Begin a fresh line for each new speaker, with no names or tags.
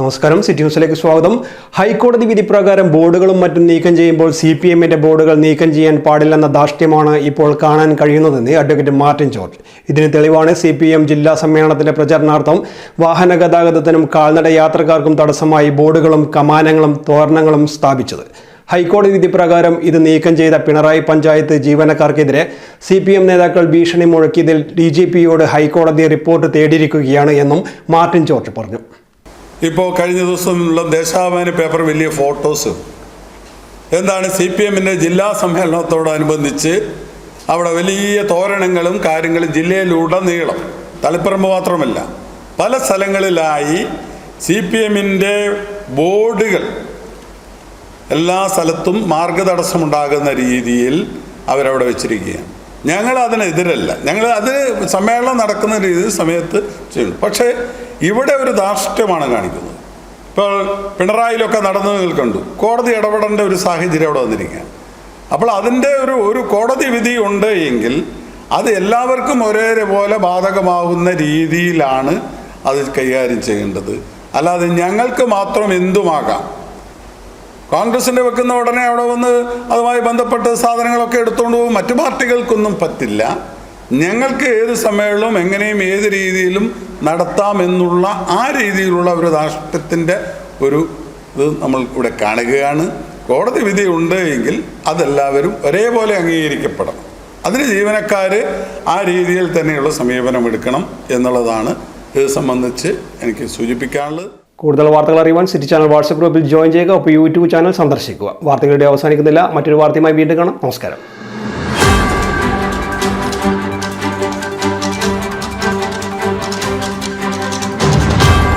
നമസ്കാരം, സിറ്റി ന്യൂസിലേക്ക് സ്വാഗതം. ഹൈക്കോടതി വിധി പ്രകാരം ബോർഡുകളും മറ്റും നീക്കം ചെയ്യുമ്പോൾ CPMന്റെ ബോർഡുകൾ നീക്കം ചെയ്യാൻ പാടില്ലെന്ന ധാർഷ്ട്യമാണ് ഇപ്പോൾ കാണാൻ കഴിയുന്നതെന്ന് അഡ്വക്കേറ്റ് മാർട്ടിൻ ജോർജ്. ഇതിന് തെളിവാണ് CPM ജില്ലാ സമ്മേളനത്തിന്റെ പ്രചരണാർത്ഥം വാഹന ഗതാഗതത്തിനും കാൽനട യാത്രക്കാർക്കും തടസ്സമായി ബോർഡുകളും കമാനങ്ങളും തോരണങ്ങളും സ്ഥാപിച്ചത്. ഹൈക്കോടതി വിധി പ്രകാരം ഇത് നീക്കം ചെയ്ത പിണറായി പഞ്ചായത്ത് ജീവനക്കാർക്കെതിരെ CPM നേതാക്കൾ ഭീഷണി മുഴക്കിയതിൽ DGPയോട് ഹൈക്കോടതി റിപ്പോർട്ട് തേടിയിരിക്കുകയാണ് എന്നും മാർട്ടിൻ ജോർജ് പറഞ്ഞു.
ഇപ്പോൾ കഴിഞ്ഞ ദിവസമുള്ള ദേശാഭിമാനി പേപ്പർ വലിയ ഫോട്ടോസ് എന്താണ് CPMന്റെ ജില്ലാ സമ്മേളനത്തോടനുബന്ധിച്ച് അവിടെ വലിയ തോരണങ്ങളും കാര്യങ്ങളും ജില്ലയിലുടനീളം, തളിപ്പറമ്പ് മാത്രമല്ല പല സ്ഥലങ്ങളിലായി CPMന്റെ ബോർഡുകൾ എല്ലാ സ്ഥലത്തും മാർഗതടസ്സമുണ്ടാകുന്ന രീതിയിൽ അവരവിടെ വെച്ചിരിക്കുകയാണ്. ഞങ്ങൾ അതിനെതിരല്ല, ഞങ്ങൾ അത് സമ്മേളനം നടക്കുന്ന രീതിയിൽ സമയത്ത് ചെയ്യുന്നു. പക്ഷേ ഇവിടെ ഒരു ധാർഷ്ട്യമാണ് കാണിക്കുന്നത്. ഇപ്പോൾ പിണറായിലൊക്കെ നടന്നു നിൽക്കണ്ടു, കോടതി ഇടപെടേണ്ട ഒരു സാഹചര്യം അവിടെ വന്നിരിക്കുകയാണ്. അപ്പോൾ അതിൻ്റെ ഒരു കോടതി വിധി ഉണ്ട് എങ്കിൽ അത് എല്ലാവർക്കും ഒരേപോലെ ബാധകമാകുന്ന രീതിയിലാണ് അത് കൈകാര്യം ചെയ്യേണ്ടത്. അല്ലാതെ ഞങ്ങൾക്ക് മാത്രം എന്തുമാകാം, കോൺഗ്രസിൻ്റെ വെക്കുന്ന ഉടനെ അവിടെ വന്ന് അതുമായി ബന്ധപ്പെട്ട സാധനങ്ങളൊക്കെ എടുത്തുകൊണ്ട് പോകും, മറ്റു പാർട്ടികൾക്കൊന്നും പറ്റില്ല. ഞങ്ങൾക്ക് ഏത് സമ്മേളനവും എങ്ങനെയും ഏത് രീതിയിലും നടത്താമെന്നുള്ള ആ രീതിയിലുള്ള ഒരു ധാർഷ്ട്യത്തിൻ്റെ ഒരു ഇത് നമ്മൾ ഇവിടെ കാണുകയാണ്. കോടതി വിധി ഉണ്ട് എങ്കിൽ അതെല്ലാവരും ഒരേപോലെ അംഗീകരിക്കപ്പെടണം. അതിന് ജീവനക്കാർ ആ രീതിയിൽ തന്നെയുള്ള സമീപനം എടുക്കണം എന്നുള്ളതാണ് ഇത് സംബന്ധിച്ച് എനിക്ക് സൂചിപ്പിക്കാനുള്ളത്.
കൂടുതൽ വാർത്തകൾ അറിയുവാൻ സിറ്റി ചാനൽ വാട്സ്ആപ്പ് ഗ്രൂപ്പിൽ ജോയിൻ ചെയ്യുക. ഒപ്പം YouTube ചാനൽ സന്ദർശിക്കുക. വാർത്തകളുടെ അവസാനിക്കുന്നില്ല, മറ്റൊരു വാർത്തയുമായി വീണ്ടും കാണാം. നമസ്കാരം.